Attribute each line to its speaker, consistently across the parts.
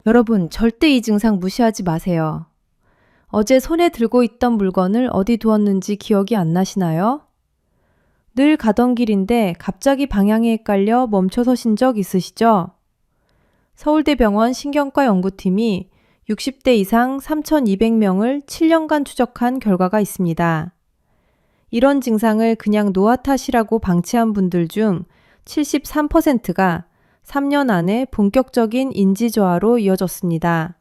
Speaker 1: 여러분, 절대 이 증상 무시하지 마세요. 어제 손에 들고 있던 물건을 어디 두었는지 기억이 안 나시나요? 늘 가던 길인데 갑자기 방향이 헷갈려 멈춰 서신 적 있으시죠? 서울대병원 신경과 연구팀이 60대 이상 3,200명을 7년간 추적한 결과가 있습니다. 이런 증상을 그냥 노화 탓이라고 방치한 분들 중 73%가 3년 안에 본격적인 인지저하로 이어졌습니다.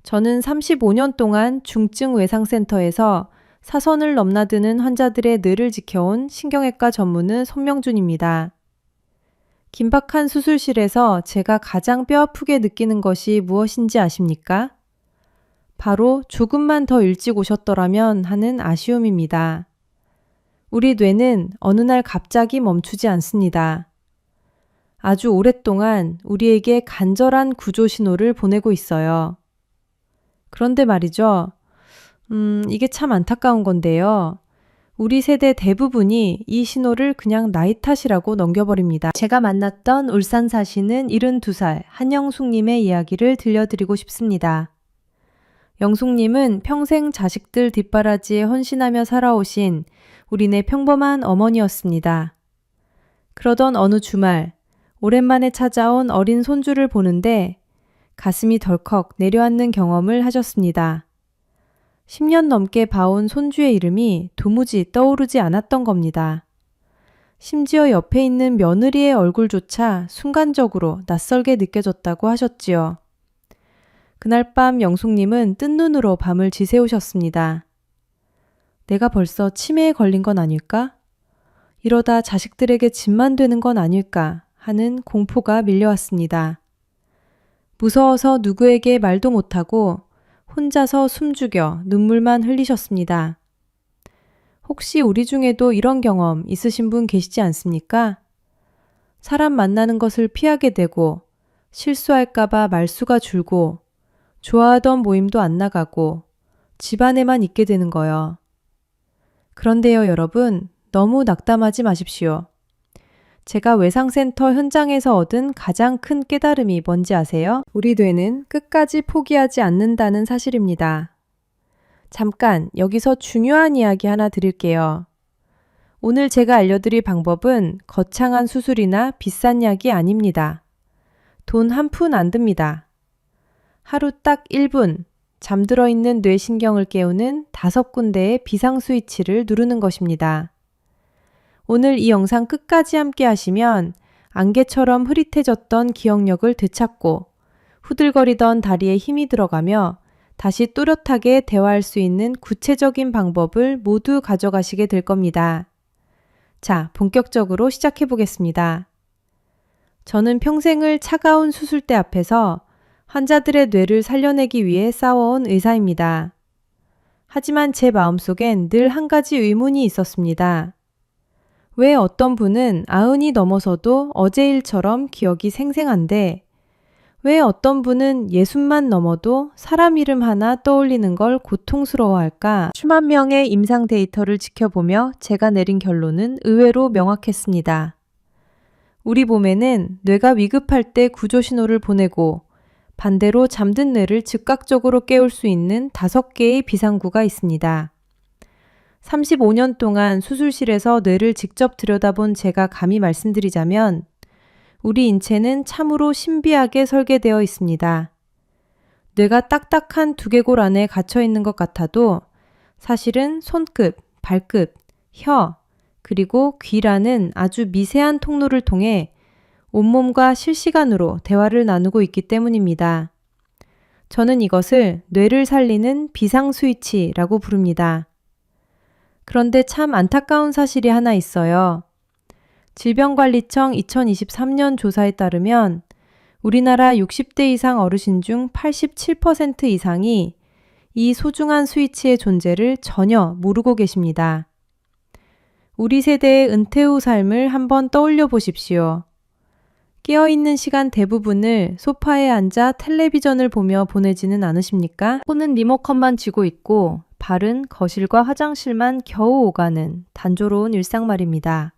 Speaker 1: 저는 35년 동안 중증외상센터에서 사선을 넘나드는 환자들의 뇌를 지켜온 신경외과 전문의 손명준입니다. 긴박한 수술실에서 제가 가장 뼈아프게 느끼는 것이 무엇인지 아십니까? 바로 조금만 더 일찍 오셨더라면 하는 아쉬움입니다. 우리 뇌는 어느 날 갑자기 멈추지 않습니다. 아주 오랫동안 우리에게 간절한 구조 신호를 보내고 있어요. 그런데 말이죠. 이게 참 안타까운 건데요. 우리 세대 대부분이 이 신호를 그냥 나이 탓이라고 넘겨버립니다. 제가 만났던 울산 사시는 72살 한영숙님의 이야기를 들려드리고 싶습니다. 영숙님은 평생 자식들 뒷바라지에 헌신하며 살아오신 우리네 평범한 어머니였습니다. 그러던 어느 주말, 오랜만에 찾아온 어린 손주를 보는데 가슴이 덜컥 내려앉는 경험을 하셨습니다. 10년 넘게 봐온 손주의 이름이 도무지 떠오르지 않았던 겁니다. 심지어 옆에 있는 며느리의 얼굴조차 순간적으로 낯설게 느껴졌다고 하셨지요. 그날 밤 영숙님은 뜬 눈으로 밤을 지새우셨습니다. 내가 벌써 치매에 걸린 건 아닐까? 이러다 자식들에게 짐만 되는 건 아닐까 하는 공포가 밀려왔습니다. 무서워서 누구에게 말도 못하고 혼자서 숨죽여 눈물만 흘리셨습니다. 혹시 우리 중에도 이런 경험 있으신 분 계시지 않습니까? 사람 만나는 것을 피하게 되고 실수할까봐 말수가 줄고 좋아하던 모임도 안 나가고 집안에만 있게 되는 거요. 그런데요, 여러분, 너무 낙담하지 마십시오. 제가 외상센터 현장에서 얻은 가장 큰 깨달음이 뭔지 아세요? 우리 뇌는 끝까지 포기하지 않는다는 사실입니다. 잠깐 여기서 중요한 이야기 하나 드릴게요. 오늘 제가 알려드릴 방법은 거창한 수술이나 비싼 약이 아닙니다. 돈 한 푼 안 듭니다. 하루 딱 1분 잠들어 있는 뇌신경을 깨우는 5군데의 비상 스위치를 누르는 것입니다. 오늘 이 영상 끝까지 함께 하시면 안개처럼 흐릿해졌던 기억력을 되찾고 후들거리던 다리에 힘이 들어가며 다시 또렷하게 대화할 수 있는 구체적인 방법을 모두 가져가시게 될 겁니다. 자, 본격적으로 시작해 보겠습니다. 저는 평생을 차가운 수술대 앞에서 환자들의 뇌를 살려내기 위해 싸워온 의사입니다. 하지만 제 마음속엔 늘 한 가지 의문이 있었습니다. 왜 어떤 분은 90이 넘어서도 어제 일처럼 기억이 생생한데 왜 어떤 분은 60만 넘어도 사람 이름 하나 떠올리는 걸 고통스러워할까? 수만 명의 임상 데이터를 지켜보며 제가 내린 결론은 의외로 명확했습니다. 우리 몸에는 뇌가 위급할 때 구조 신호를 보내고 반대로 잠든 뇌를 즉각적으로 깨울 수 있는 5개의 비상구가 있습니다. 35년 동안 수술실에서 뇌를 직접 들여다본 제가 감히 말씀드리자면 우리 인체는 참으로 신비하게 설계되어 있습니다. 뇌가 딱딱한 두개골 안에 갇혀 있는 것 같아도 사실은 손끝, 발끝, 혀, 그리고 귀라는 아주 미세한 통로를 통해 온몸과 실시간으로 대화를 나누고 있기 때문입니다. 저는 이것을 뇌를 살리는 비상 스위치라고 부릅니다. 그런데 참 안타까운 사실이 하나 있어요. 질병관리청 2023년 조사에 따르면 우리나라 60대 이상 어르신 중 87% 이상이 이 소중한 스위치의 존재를 전혀 모르고 계십니다. 우리 세대의 은퇴 후 삶을 한번 떠올려 보십시오. 깨어있는 시간 대부분을 소파에 앉아 텔레비전을 보며 보내지는 않으십니까? 손은 리모컨만 쥐고 있고 발은 거실과 화장실만 겨우 오가는 단조로운 일상 말입니다.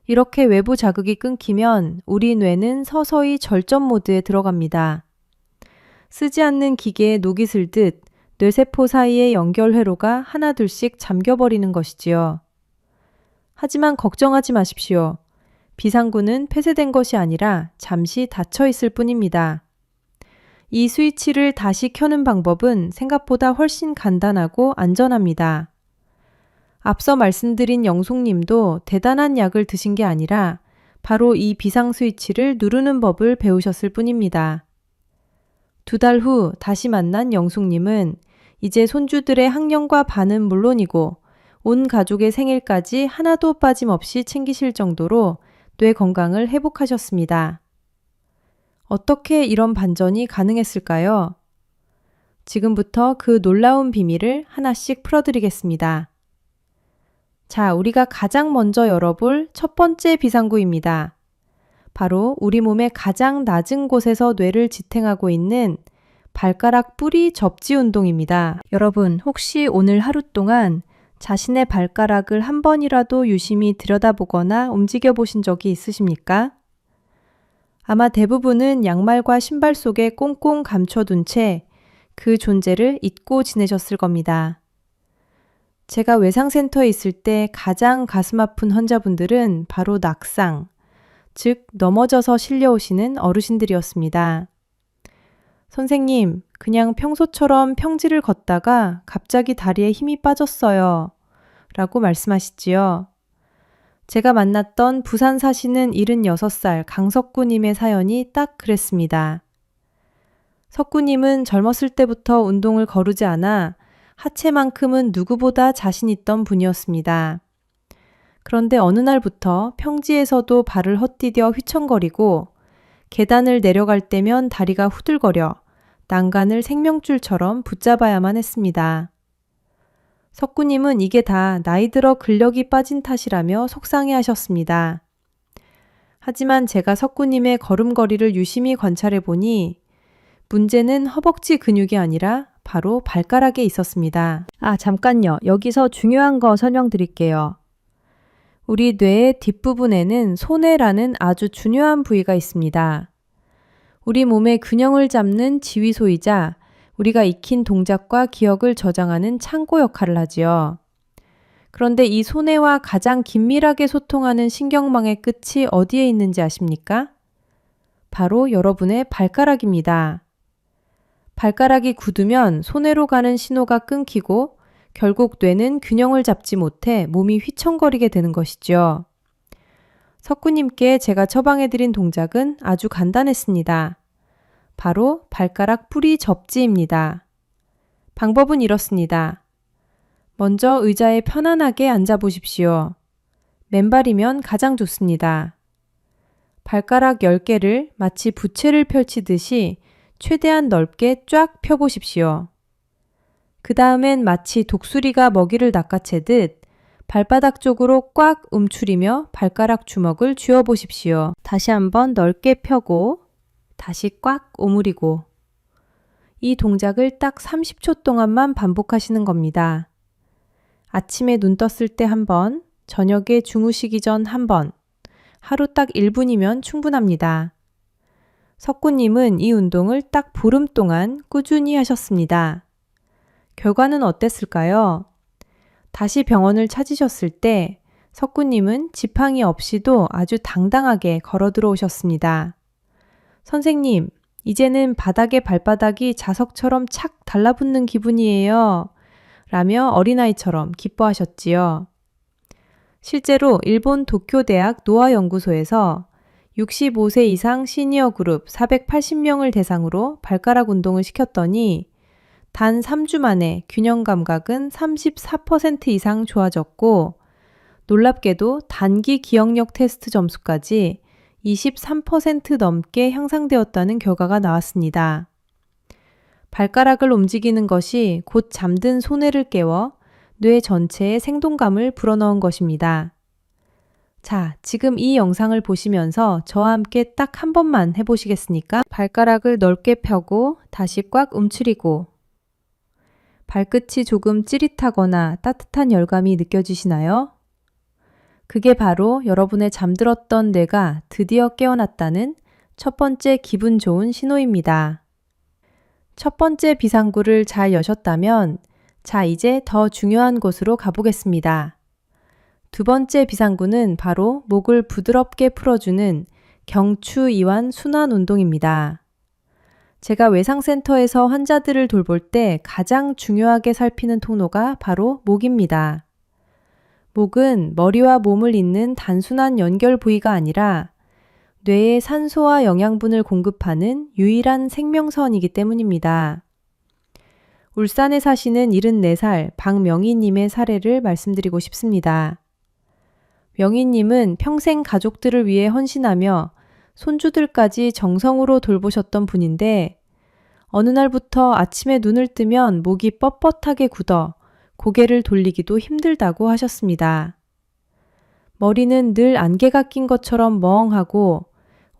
Speaker 1: 이렇게 외부 자극이 끊기면 우리 뇌는 서서히 절전 모드에 들어갑니다. 쓰지 않는 기계에 녹이 슬듯 뇌세포 사이의 연결회로가 하나둘씩 잠겨버리는 것이지요. 하지만 걱정하지 마십시오. 비상구는 폐쇄된 것이 아니라 잠시 닫혀 있을 뿐입니다. 이 스위치를 다시 켜는 방법은 생각보다 훨씬 간단하고 안전합니다. 앞서 말씀드린 영숙님도 대단한 약을 드신 게 아니라 바로 이 비상 스위치를 누르는 법을 배우셨을 뿐입니다. 2달 후 다시 만난 영숙님은 이제 손주들의 학령과 반은 물론이고 온 가족의 생일까지 하나도 빠짐없이 챙기실 정도로 뇌 건강을 회복하셨습니다. 어떻게 이런 반전이 가능했을까요? 지금부터 그 놀라운 비밀을 하나씩 풀어드리겠습니다. 자, 우리가 가장 먼저 열어볼 첫 번째 비상구입니다. 바로 우리 몸의 가장 낮은 곳에서 뇌를 지탱하고 있는 발가락 뿌리 접지 운동입니다. 여러분, 혹시 오늘 하루 동안 자신의 발가락을 한 번이라도 유심히 들여다보거나 움직여 보신 적이 있으십니까? 아마 대부분은 양말과 신발 속에 꽁꽁 감춰둔 채 그 존재를 잊고 지내셨을 겁니다. 제가 외상센터에 있을 때 가장 가슴 아픈 환자분들은 바로 낙상, 즉 넘어져서 실려오시는 어르신들이었습니다. 선생님, 그냥 평소처럼 평지를 걷다가 갑자기 다리에 힘이 빠졌어요. 라고 말씀하시지요. 제가 만났던 부산 사시는 76살 강석구님의 사연이 딱 그랬습니다. 석구님은 젊었을 때부터 운동을 거르지 않아 하체만큼은 누구보다 자신 있던 분이었습니다. 그런데 어느 날부터 평지에서도 발을 헛디뎌 휘청거리고 계단을 내려갈 때면 다리가 후들거려 난간을 생명줄처럼 붙잡아야만 했습니다. 석구님은 이게 다 나이 들어 근력이 빠진 탓이라며 속상해 하셨습니다. 하지만 제가 석구님의 걸음걸이를 유심히 관찰해 보니 문제는 허벅지 근육이 아니라 바로 발가락에 있었습니다. 잠깐요. 여기서 중요한 거 설명드릴게요. 우리 뇌의 뒷부분에는 소뇌라는 아주 중요한 부위가 있습니다. 우리 몸의 균형을 잡는 지휘소이자 우리가 익힌 동작과 기억을 저장하는 창고 역할을 하지요. 그런데 이 소뇌와 가장 긴밀하게 소통하는 신경망의 끝이 어디에 있는지 아십니까? 바로 여러분의 발가락입니다. 발가락이 굳으면 소뇌로 가는 신호가 끊기고 결국 뇌는 균형을 잡지 못해 몸이 휘청거리게 되는 것이죠. 석구님께 제가 처방해드린 동작은 아주 간단했습니다. 바로 발가락 뿌리 접지입니다. 방법은 이렇습니다. 먼저 의자에 편안하게 앉아보십시오. 맨발이면 가장 좋습니다. 발가락 10개를 마치 부채를 펼치듯이 최대한 넓게 쫙 펴보십시오. 그 다음엔 마치 독수리가 먹이를 낚아채듯 발바닥 쪽으로 꽉 움츠리며 발가락 주먹을 쥐어보십시오. 다시 한번 넓게 펴고 다시 꽉 오므리고 이 동작을 딱 30초 동안만 반복하시는 겁니다. 아침에 눈 떴을 때 한 번, 저녁에 주무시기 전 한 번, 하루 딱 1분이면 충분합니다. 석구님은 이 운동을 딱 보름 동안 꾸준히 하셨습니다. 결과는 어땠을까요? 다시 병원을 찾으셨을 때 석구님은 지팡이 없이도 아주 당당하게 걸어 들어오셨습니다. 선생님, 이제는 바닥에 발바닥이 자석처럼 착 달라붙는 기분이에요. 라며 어린아이처럼 기뻐하셨지요. 실제로 일본 도쿄대학 노아연구소에서 65세 이상 시니어 그룹 480명을 대상으로 발가락 운동을 시켰더니 단 3주 만에 균형 감각은 34% 이상 좋아졌고 놀랍게도 단기 기억력 테스트 점수까지 23% 넘게 향상되었다는 결과가 나왔습니다. 발가락을 움직이는 것이 곧 잠든 소뇌를 깨워 뇌 전체에 생동감을 불어넣은 것입니다. 자, 지금 이 영상을 보시면서 저와 함께 딱 한 번만 해보시겠습니까? 발가락을 넓게 펴고 다시 꽉 움츠리고 발끝이 조금 찌릿하거나 따뜻한 열감이 느껴지시나요? 그게 바로 여러분의 잠들었던 뇌가 드디어 깨어났다는 첫 번째 기분 좋은 신호입니다. 첫 번째 비상구를 잘 여셨다면 자, 이제 더 중요한 곳으로 가보겠습니다. 두 번째 비상구는 바로 목을 부드럽게 풀어주는 경추 이완 순환 운동입니다. 제가 외상센터에서 환자들을 돌볼 때 가장 중요하게 살피는 통로가 바로 목입니다. 목은 머리와 몸을 잇는 단순한 연결 부위가 아니라 뇌에 산소와 영양분을 공급하는 유일한 생명선이기 때문입니다. 울산에 사시는 74살 박명희님의 사례를 말씀드리고 싶습니다. 명희님은 평생 가족들을 위해 헌신하며 손주들까지 정성으로 돌보셨던 분인데 어느 날부터 아침에 눈을 뜨면 목이 뻣뻣하게 굳어 고개를 돌리기도 힘들다고 하셨습니다. 머리는 늘 안개가 낀 것처럼 멍하고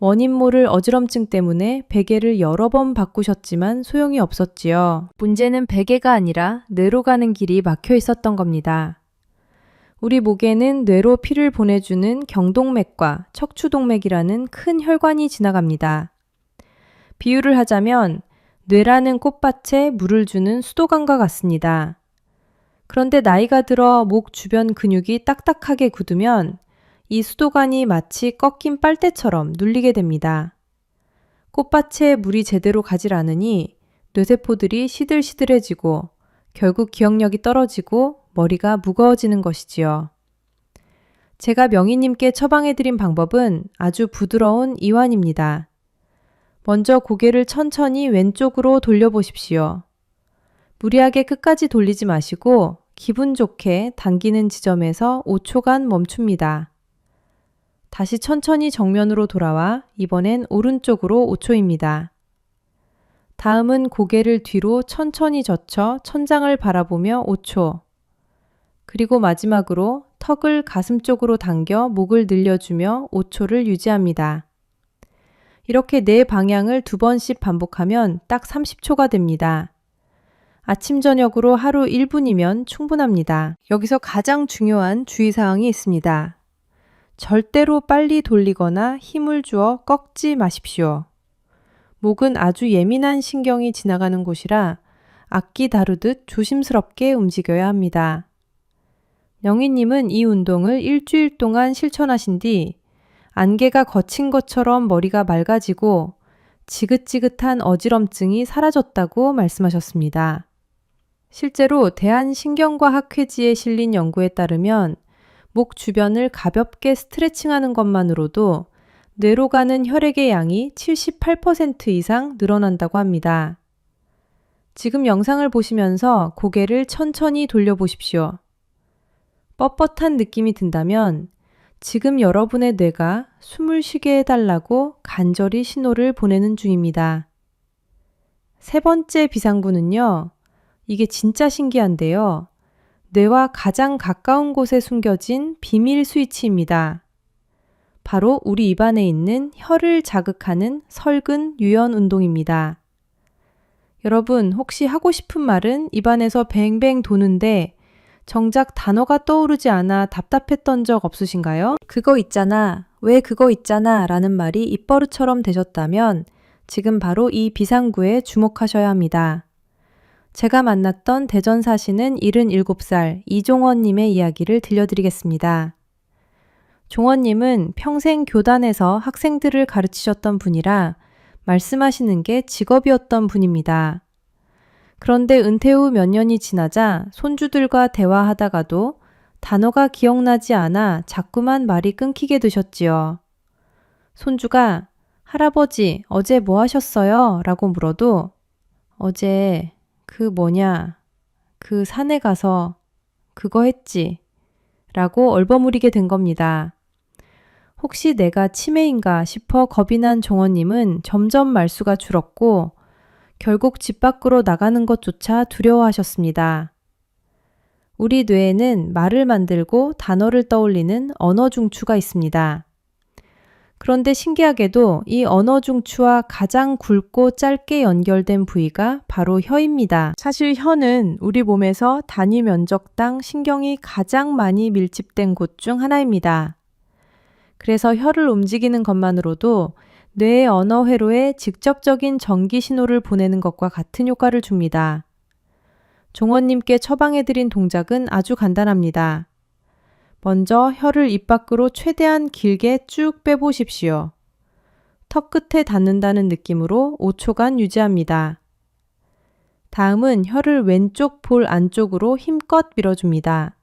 Speaker 1: 원인 모를 어지럼증 때문에 베개를 여러 번 바꾸셨지만 소용이 없었지요. 문제는 베개가 아니라 뇌로 가는 길이 막혀 있었던 겁니다. 우리 목에는 뇌로 피를 보내주는 경동맥과 척추동맥이라는 큰 혈관이 지나갑니다. 비유를 하자면 뇌라는 꽃밭에 물을 주는 수도관과 같습니다. 그런데 나이가 들어 목 주변 근육이 딱딱하게 굳으면 이 수도관이 마치 꺾인 빨대처럼 눌리게 됩니다. 꽃밭에 물이 제대로 가질 않으니 뇌세포들이 시들시들해지고 결국 기억력이 떨어지고 머리가 무거워지는 것이지요. 제가 명희님께 처방해드린 방법은 아주 부드러운 이완입니다. 먼저 고개를 천천히 왼쪽으로 돌려보십시오. 무리하게 끝까지 돌리지 마시고 기분 좋게 당기는 지점에서 5초간 멈춥니다. 다시 천천히 정면으로 돌아와 이번엔 오른쪽으로 5초입니다. 다음은 고개를 뒤로 천천히 젖혀 천장을 바라보며 5초. 그리고 마지막으로 턱을 가슴 쪽으로 당겨 목을 늘려주며 5초를 유지합니다. 이렇게 네 방향을 2번씩 반복하면 딱 30초가 됩니다. 아침 저녁으로 하루 1분이면 충분합니다. 여기서 가장 중요한 주의사항이 있습니다. 절대로 빨리 돌리거나 힘을 주어 꺾지 마십시오. 목은 아주 예민한 신경이 지나가는 곳이라 악기 다루듯 조심스럽게 움직여야 합니다. 영희님은 이 운동을 일주일 동안 실천하신 뒤 안개가 거친 것처럼 머리가 맑아지고 지긋지긋한 어지럼증이 사라졌다고 말씀하셨습니다. 실제로 대한신경과학회지에 실린 연구에 따르면 목 주변을 가볍게 스트레칭하는 것만으로도 뇌로 가는 혈액의 양이 78% 이상 늘어난다고 합니다. 지금 영상을 보시면서 고개를 천천히 돌려보십시오. 뻣뻣한 느낌이 든다면 지금 여러분의 뇌가 숨을 쉬게 해달라고 간절히 신호를 보내는 중입니다. 세 번째 비상구는요. 이게 진짜 신기한데요. 뇌와 가장 가까운 곳에 숨겨진 비밀 스위치입니다. 바로 우리 입안에 있는 혀를 자극하는 설근 유연 운동입니다. 여러분 혹시 하고 싶은 말은 입안에서 뱅뱅 도는데 정작 단어가 떠오르지 않아 답답했던 적 없으신가요? 그거 있잖아, 왜 그거 있잖아 라는 말이 입버릇처럼 되셨다면 지금 바로 이 비상구에 주목하셔야 합니다. 제가 만났던 대전 사시는 77살 이종원님의 이야기를 들려드리겠습니다. 종원님은 평생 교단에서 학생들을 가르치셨던 분이라 말씀하시는 게 직업이었던 분입니다. 그런데 은퇴 후 몇 년이 지나자 손주들과 대화하다가도 단어가 기억나지 않아 자꾸만 말이 끊기게 되셨지요. 손주가 할아버지 어제 뭐 하셨어요? 라고 물어도 어제 그 산에 가서 그거 했지 라고 얼버무리게 된 겁니다. 혹시 내가 치매인가 싶어 겁이 난 종원님은 점점 말수가 줄었고 결국 집 밖으로 나가는 것조차 두려워하셨습니다. 우리 뇌에는 말을 만들고 단어를 떠올리는 언어 중추가 있습니다. 그런데 신기하게도 이 언어 중추와 가장 굵고 짧게 연결된 부위가 바로 혀입니다. 사실 혀는 우리 몸에서 단위 면적당 신경이 가장 많이 밀집된 곳 중 하나입니다. 그래서 혀를 움직이는 것만으로도 뇌의 언어 회로에 직접적인 전기 신호를 보내는 것과 같은 효과를 줍니다. 종원님께 처방해드린 동작은 아주 간단합니다. 먼저 혀를 입 밖으로 최대한 길게 쭉 빼보십시오. 턱 끝에 닿는다는 느낌으로 5초간 유지합니다. 다음은 혀를 왼쪽 볼 안쪽으로 힘껏 밀어줍니다.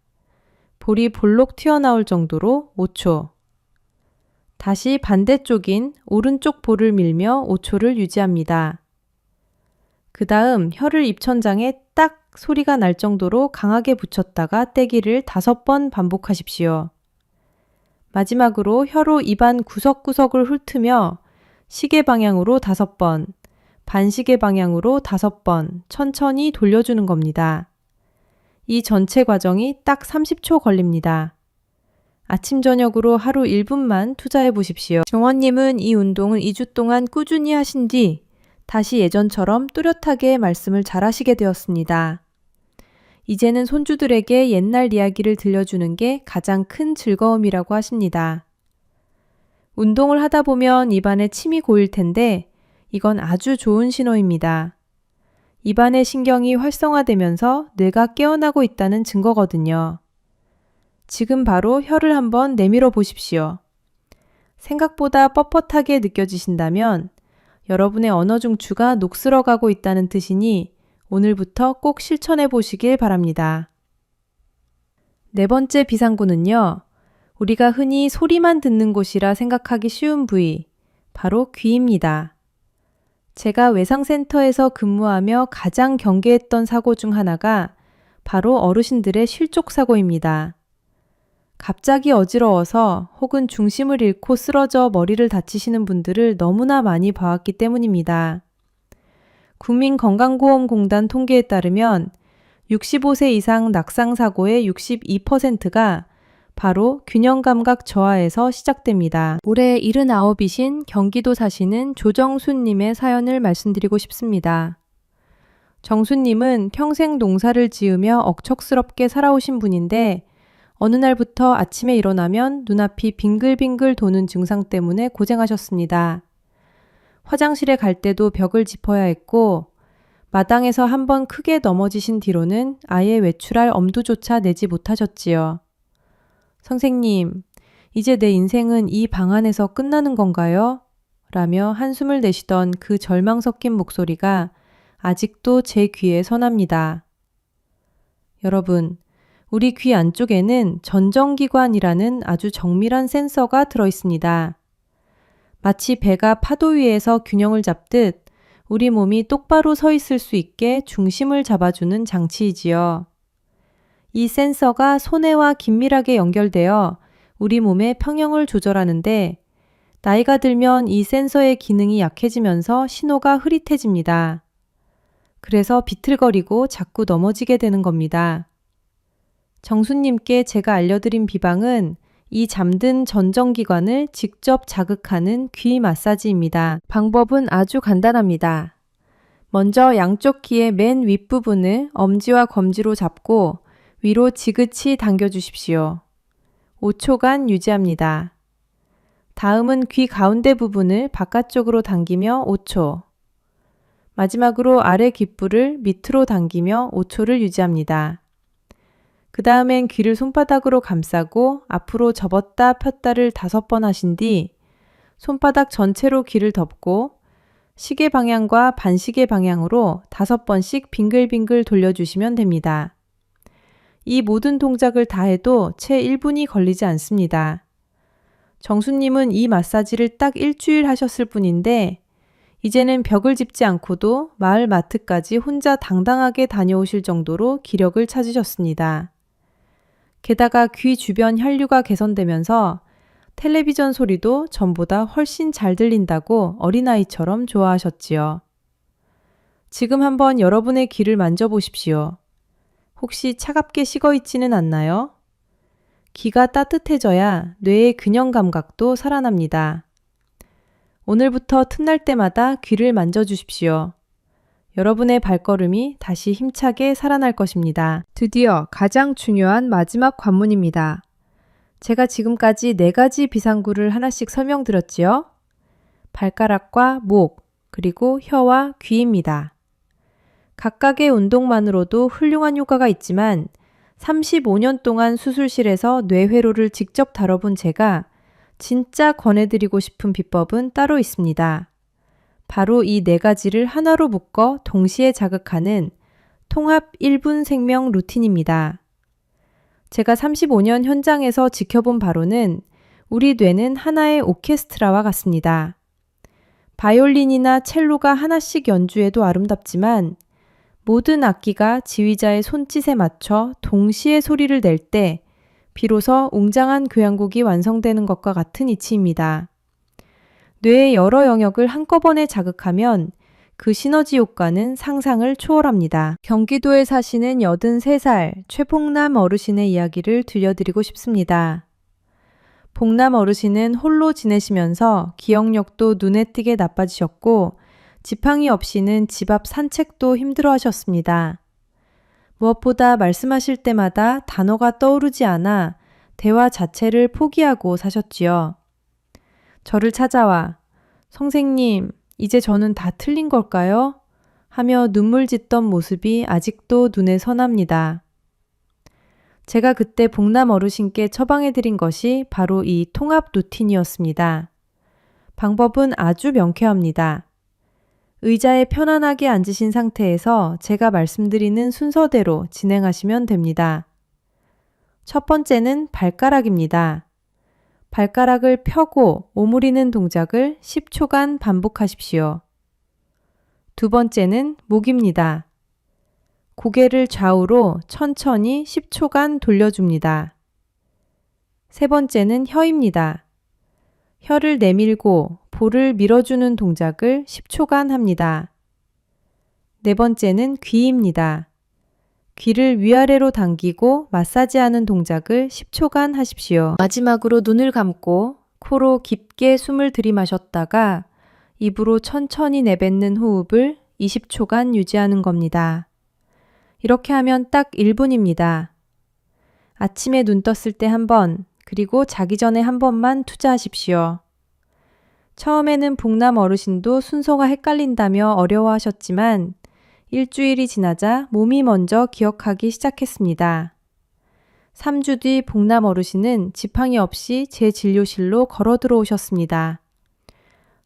Speaker 1: 볼이 볼록 튀어나올 정도로 5초. 다시 반대쪽인 오른쪽 볼을 밀며 5초를 유지합니다. 그 다음 혀를 입천장에 딱 소리가 날 정도로 강하게 붙였다가 떼기를 5번 반복하십시오. 마지막으로 혀로 입안 구석구석을 훑으며 시계 방향으로 5번, 반시계 방향으로 5번 천천히 돌려주는 겁니다. 이 전체 과정이 딱 30초 걸립니다. 아침 저녁으로 하루 1분만 투자해 보십시오. 정원님은 이 운동을 2주 동안 꾸준히 하신 뒤 다시 예전처럼 뚜렷하게 말씀을 잘하시게 되었습니다. 이제는 손주들에게 옛날 이야기를 들려주는 게 가장 큰 즐거움이라고 하십니다. 운동을 하다 보면 입안에 침이 고일 텐데 이건 아주 좋은 신호입니다. 입안의 신경이 활성화되면서 뇌가 깨어나고 있다는 증거거든요. 지금 바로 혀를 한번 내밀어 보십시오. 생각보다 뻣뻣하게 느껴지신다면 여러분의 언어 중추가 녹슬어가고 있다는 뜻이니 오늘부터 꼭 실천해 보시길 바랍니다. 네 번째 비상구는요. 우리가 흔히 소리만 듣는 곳이라 생각하기 쉬운 부위, 바로 귀입니다. 제가 외상센터에서 근무하며 가장 경계했던 사고 중 하나가 바로 어르신들의 실족사고입니다. 갑자기 어지러워서 혹은 중심을 잃고 쓰러져 머리를 다치시는 분들을 너무나 많이 봐왔기 때문입니다. 국민건강보험공단 통계에 따르면 65세 이상 낙상사고의 62%가 바로 균형감각 저하에서 시작됩니다. 올해 79이신 경기도 사시는 조정순님의 사연을 말씀드리고 싶습니다. 정순님은 평생 농사를 지으며 억척스럽게 살아오신 분인데 어느 날부터 아침에 일어나면 눈앞이 빙글빙글 도는 증상 때문에 고생하셨습니다. 화장실에 갈 때도 벽을 짚어야 했고 마당에서 한번 크게 넘어지신 뒤로는 아예 외출할 엄두조차 내지 못하셨지요. 선생님, 이제 내 인생은 이 방 안에서 끝나는 건가요? 라며 한숨을 내쉬던 그 절망 섞인 목소리가 아직도 제 귀에 선합니다. 여러분, 우리 귀 안쪽에는 전정기관이라는 아주 정밀한 센서가 들어있습니다. 마치 배가 파도 위에서 균형을 잡듯 우리 몸이 똑바로 서 있을 수 있게 중심을 잡아주는 장치이지요. 이 센서가 손해와 긴밀하게 연결되어 우리 몸의 평형을 조절하는데 나이가 들면 이 센서의 기능이 약해지면서 신호가 흐릿해집니다. 그래서 비틀거리고 자꾸 넘어지게 되는 겁니다. 정수님께 제가 알려드린 비방은 이 잠든 전정기관을 직접 자극하는 귀 마사지입니다. 방법은 아주 간단합니다. 먼저 양쪽 귀의 맨 윗부분을 엄지와 검지로 잡고 위로 지그치 당겨주십시오. 5초간 유지합니다. 다음은 귀 가운데 부분을 바깥쪽으로 당기며 5초. 마지막으로 아래 귓불을 밑으로 당기며 5초를 유지합니다. 그 다음엔 귀를 손바닥으로 감싸고 앞으로 접었다 폈다를 5번 하신 뒤 손바닥 전체로 귀를 덮고 시계 방향과 반시계 방향으로 5번씩 빙글빙글 돌려주시면 됩니다. 이 모든 동작을 다 해도 채 1분이 걸리지 않습니다. 정수님은 이 마사지를 딱 일주일 하셨을 뿐인데 이제는 벽을 짚지 않고도 마을 마트까지 혼자 당당하게 다녀오실 정도로 기력을 찾으셨습니다. 게다가 귀 주변 혈류가 개선되면서 텔레비전 소리도 전보다 훨씬 잘 들린다고 어린아이처럼 좋아하셨지요. 지금 한번 여러분의 귀를 만져보십시오. 혹시 차갑게 식어 있지는 않나요? 귀가 따뜻해져야 뇌의 균형 감각도 살아납니다. 오늘부터 틈날 때마다 귀를 만져주십시오. 여러분의 발걸음이 다시 힘차게 살아날 것입니다. 드디어 가장 중요한 마지막 관문입니다. 제가 지금까지 4가지 비상구를 하나씩 설명드렸지요? 발가락과 목, 그리고 혀와 귀입니다. 각각의 운동만으로도 훌륭한 효과가 있지만 35년 동안 수술실에서 뇌회로를 직접 다뤄본 제가 진짜 권해드리고 싶은 비법은 따로 있습니다. 바로 이 4가지를 하나로 묶어 동시에 자극하는 통합 1분 생명 루틴입니다. 제가 35년 현장에서 지켜본 바로는 우리 뇌는 하나의 오케스트라와 같습니다. 바이올린이나 첼로가 하나씩 연주해도 아름답지만 모든 악기가 지휘자의 손짓에 맞춰 동시에 소리를 낼 때 비로소 웅장한 교향곡이 완성되는 것과 같은 이치입니다. 뇌의 여러 영역을 한꺼번에 자극하면 그 시너지 효과는 상상을 초월합니다. 경기도에 사시는 83살 최봉남 어르신의 이야기를 들려드리고 싶습니다. 봉남 어르신은 홀로 지내시면서 기억력도 눈에 띄게 나빠지셨고 지팡이 없이는 집 앞 산책도 힘들어 하셨습니다. 무엇보다 말씀하실 때마다 단어가 떠오르지 않아 대화 자체를 포기하고 사셨지요. 저를 찾아와 선생님, 이제 저는 다 틀린 걸까요? 하며 눈물 짓던 모습이 아직도 눈에 선합니다. 제가 그때 봉남 어르신께 처방해드린 것이 바로 이 통합 루틴이었습니다. 방법은 아주 명쾌합니다. 의자에 편안하게 앉으신 상태에서 제가 말씀드리는 순서대로 진행하시면 됩니다. 첫 번째는 발가락입니다. 발가락을 펴고 오므리는 동작을 10초간 반복하십시오. 두 번째는 목입니다. 고개를 좌우로 천천히 10초간 돌려줍니다. 세 번째는 혀입니다. 혀를 내밀고 볼을 밀어주는 동작을 10초간 합니다. 네 번째는 귀입니다. 귀를 위아래로 당기고 마사지하는 동작을 10초간 하십시오. 마지막으로 눈을 감고 코로 깊게 숨을 들이마셨다가 입으로 천천히 내뱉는 호흡을 20초간 유지하는 겁니다. 이렇게 하면 딱 1분입니다. 아침에 눈 떴을 때 한 번, 그리고 자기 전에 한 번만 투자하십시오. 처음에는 봉남 어르신도 순서가 헷갈린다며 어려워하셨지만 일주일이 지나자 몸이 먼저 기억하기 시작했습니다. 3주 뒤 봉남 어르신은 지팡이 없이 제 진료실로 걸어 들어오셨습니다.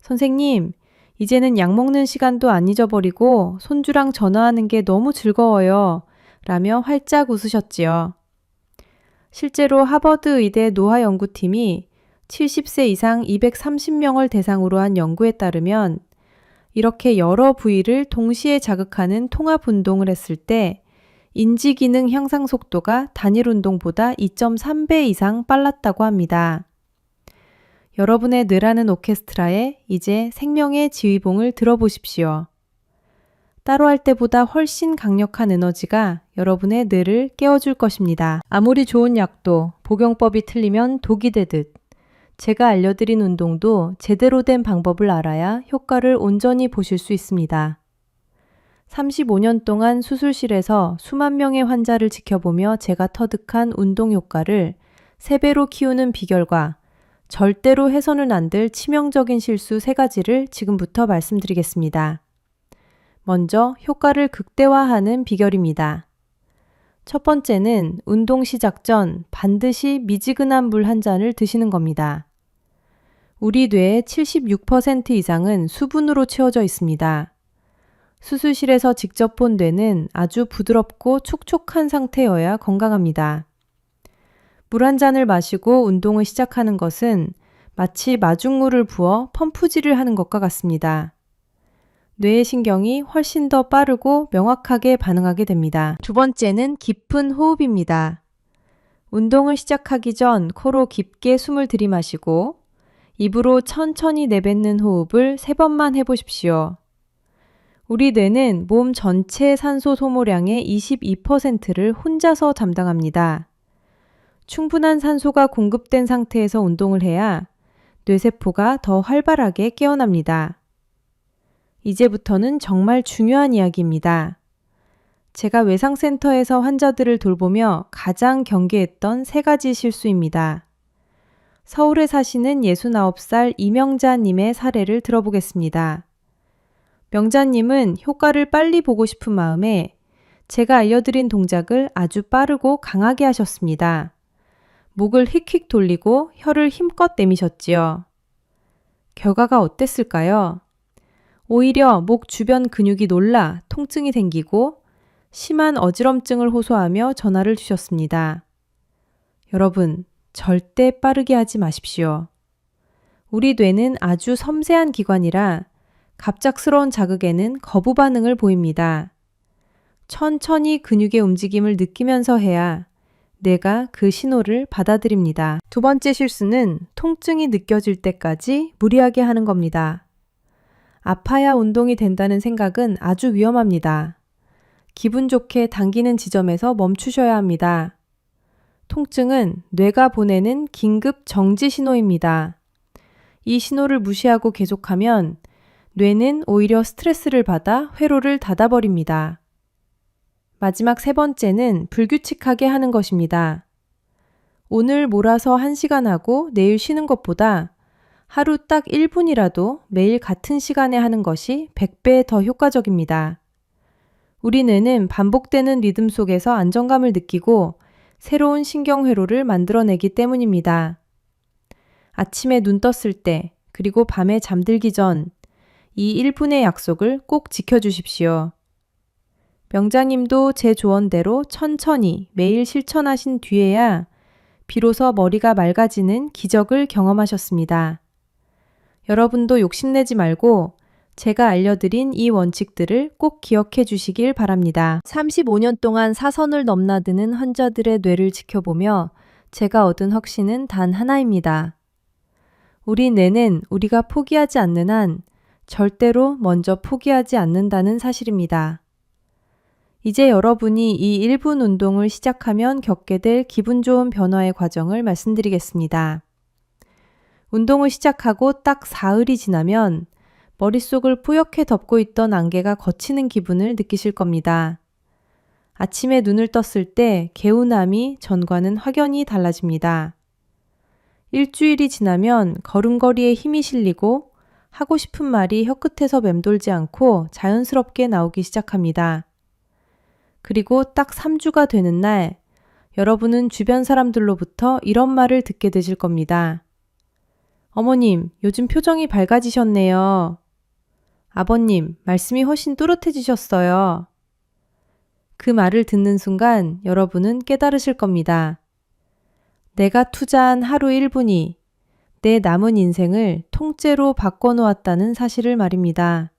Speaker 1: 선생님, 이제는 약 먹는 시간도 안 잊어버리고 손주랑 전화하는 게 너무 즐거워요. 라며 활짝 웃으셨지요. 실제로 하버드 의대 노화연구팀이 70세 이상 230명을 대상으로 한 연구에 따르면 이렇게 여러 부위를 동시에 자극하는 통합 운동을 했을 때 인지기능 향상 속도가 단일 운동보다 2.3배 이상 빨랐다고 합니다. 여러분의 뇌라는 오케스트라에 이제 생명의 지휘봉을 들어보십시오. 따로 할 때보다 훨씬 강력한 에너지가 여러분의 뇌를 깨워줄 것입니다. 아무리 좋은 약도 복용법이 틀리면 독이 되듯 제가 알려드린 운동도 제대로 된 방법을 알아야 효과를 온전히 보실 수 있습니다. 35년 동안 수술실에서 수만 명의 환자를 지켜보며 제가 터득한 운동 효과를 3배로 키우는 비결과 절대로 해서는 안 될 치명적인 실수 3가지를 지금부터 말씀드리겠습니다. 먼저 효과를 극대화하는 비결입니다. 첫 번째는 운동 시작 전 반드시 미지근한 물 한 잔을 드시는 겁니다. 우리 뇌의 76% 이상은 수분으로 채워져 있습니다. 수술실에서 직접 본 뇌는 아주 부드럽고 촉촉한 상태여야 건강합니다. 물 한 잔을 마시고 운동을 시작하는 것은 마치 마중물을 부어 펌프질을 하는 것과 같습니다. 뇌의 신경이 훨씬 더 빠르고 명확하게 반응하게 됩니다. 두 번째는 깊은 호흡입니다. 운동을 시작하기 전 코로 깊게 숨을 들이마시고 입으로 천천히 내뱉는 호흡을 3번만 해보십시오. 우리 뇌는 몸 전체 산소 소모량의 22%를 혼자서 담당합니다. 충분한 산소가 공급된 상태에서 운동을 해야 뇌세포가 더 활발하게 깨어납니다. 이제부터는 정말 중요한 이야기입니다. 제가 외상센터에서 환자들을 돌보며 가장 경계했던 3가지 실수입니다. 서울에 사시는 69살 이명자님의 사례를 들어보겠습니다. 명자님은 효과를 빨리 보고 싶은 마음에 제가 알려드린 동작을 아주 빠르고 강하게 하셨습니다. 목을 휙휙 돌리고 혀를 힘껏 내미셨지요. 결과가 어땠을까요? 오히려 목 주변 근육이 놀라 통증이 생기고 심한 어지럼증을 호소하며 전화를 주셨습니다. 여러분, 절대 빠르게 하지 마십시오. 우리 뇌는 아주 섬세한 기관이라 갑작스러운 자극에는 거부 반응을 보입니다. 천천히 근육의 움직임을 느끼면서 해야 뇌가 그 신호를 받아들입니다. 두 번째 실수는 통증이 느껴질 때까지 무리하게 하는 겁니다. 아파야 운동이 된다는 생각은 아주 위험합니다. 기분 좋게 당기는 지점에서 멈추셔야 합니다. 통증은 뇌가 보내는 긴급 정지 신호입니다. 이 신호를 무시하고 계속하면 뇌는 오히려 스트레스를 받아 회로를 닫아버립니다. 마지막 세 번째는 불규칙하게 하는 것입니다. 오늘 몰아서 1시간 하고 내일 쉬는 것보다 하루 딱 1분이라도 매일 같은 시간에 하는 것이 100배 더 효과적입니다. 우리 뇌는 반복되는 리듬 속에서 안정감을 느끼고 새로운 신경회로를 만들어내기 때문입니다. 아침에 눈 떴을 때, 그리고 밤에 잠들기 전, 이 1분의 약속을 꼭 지켜주십시오. 명자님도 제 조언대로 천천히 매일 실천하신 뒤에야 비로소 머리가 맑아지는 기적을 경험하셨습니다. 여러분도 욕심내지 말고 제가 알려드린 이 원칙들을 꼭 기억해 주시길 바랍니다. 35년 동안 사선을 넘나드는 환자들의 뇌를 지켜보며 제가 얻은 확신은 단 하나입니다. 우리 뇌는 우리가 포기하지 않는 한 절대로 먼저 포기하지 않는다는 사실입니다. 이제 여러분이 이 1분 운동을 시작하면 겪게 될 기분 좋은 변화의 과정을 말씀드리겠습니다. 운동을 시작하고 딱 사흘이 지나면 머릿속을 뿌옇게 덮고 있던 안개가 걷히는 기분을 느끼실 겁니다. 아침에 눈을 떴을 때 개운함이 전과는 확연히 달라집니다. 일주일이 지나면 걸음걸이에 힘이 실리고 하고 싶은 말이 혀끝에서 맴돌지 않고 자연스럽게 나오기 시작합니다. 그리고 딱 3주가 되는 날, 여러분은 주변 사람들로부터 이런 말을 듣게 되실 겁니다. 어머님, 요즘 표정이 밝아지셨네요. 아버님, 말씀이 훨씬 뚜렷해지셨어요. 그 말을 듣는 순간 여러분은 깨달으실 겁니다. 내가 투자한 하루 1분이 내 남은 인생을 통째로 바꿔놓았다는 사실을 말입니다.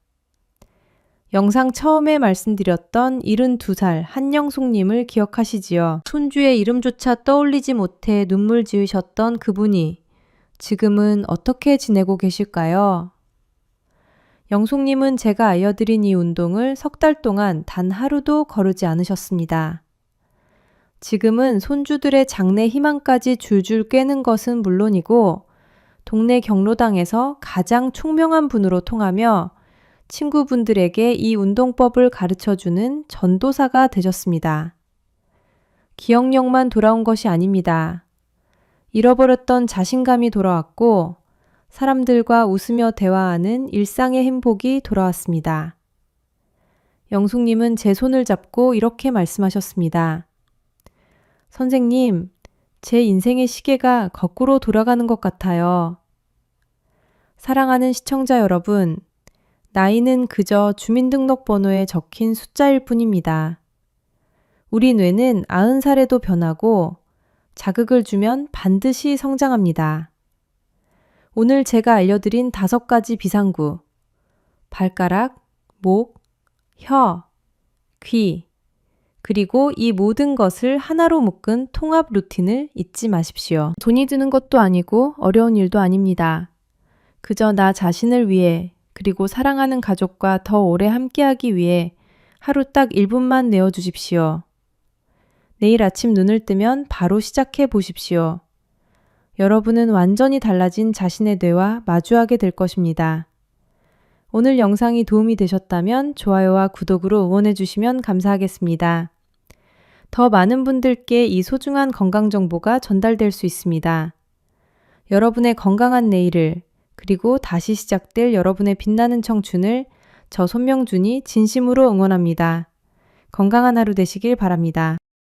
Speaker 1: 영상 처음에 말씀드렸던 72살 한영숙님을 기억하시지요? 손주의 이름조차 떠올리지 못해 눈물 지으셨던 그분이 지금은 어떻게 지내고 계실까요? 영숙님은 제가 알려드린 이 운동을 3달 동안 단 하루도 거르지 않으셨습니다. 지금은 손주들의 장래 희망까지 줄줄 꿰는 것은 물론이고 동네 경로당에서 가장 총명한 분으로 통하며 친구분들에게 이 운동법을 가르쳐주는 전도사가 되셨습니다. 기억력만 돌아온 것이 아닙니다. 잃어버렸던 자신감이 돌아왔고 사람들과 웃으며 대화하는 일상의 행복이 돌아왔습니다. 영숙님은 제 손을 잡고 이렇게 말씀하셨습니다. 선생님, 제 인생의 시계가 거꾸로 돌아가는 것 같아요. 사랑하는 시청자 여러분, 나이는 그저 주민등록번호에 적힌 숫자일 뿐입니다. 우리 뇌는 90살에도 변하고 자극을 주면 반드시 성장합니다. 오늘 제가 알려드린 5가지 비상구, 발가락, 목, 혀, 귀, 그리고 이 모든 것을 하나로 묶은 통합 루틴을 잊지 마십시오. 돈이 드는 것도 아니고 어려운 일도 아닙니다. 그저 나 자신을 위해 그리고 사랑하는 가족과 더 오래 함께하기 위해 하루 딱 1분만 내어주십시오. 내일 아침 눈을 뜨면 바로 시작해 보십시오. 여러분은 완전히 달라진 자신의 뇌와 마주하게 될 것입니다. 오늘 영상이 도움이 되셨다면 좋아요와 구독으로 응원해 주시면 감사하겠습니다. 더 많은 분들께 이 소중한 건강 정보가 전달될 수 있습니다. 여러분의 건강한 내일을 그리고 다시 시작될 여러분의 빛나는 청춘을 저 손명준이 진심으로 응원합니다. 건강한 하루 되시길 바랍니다.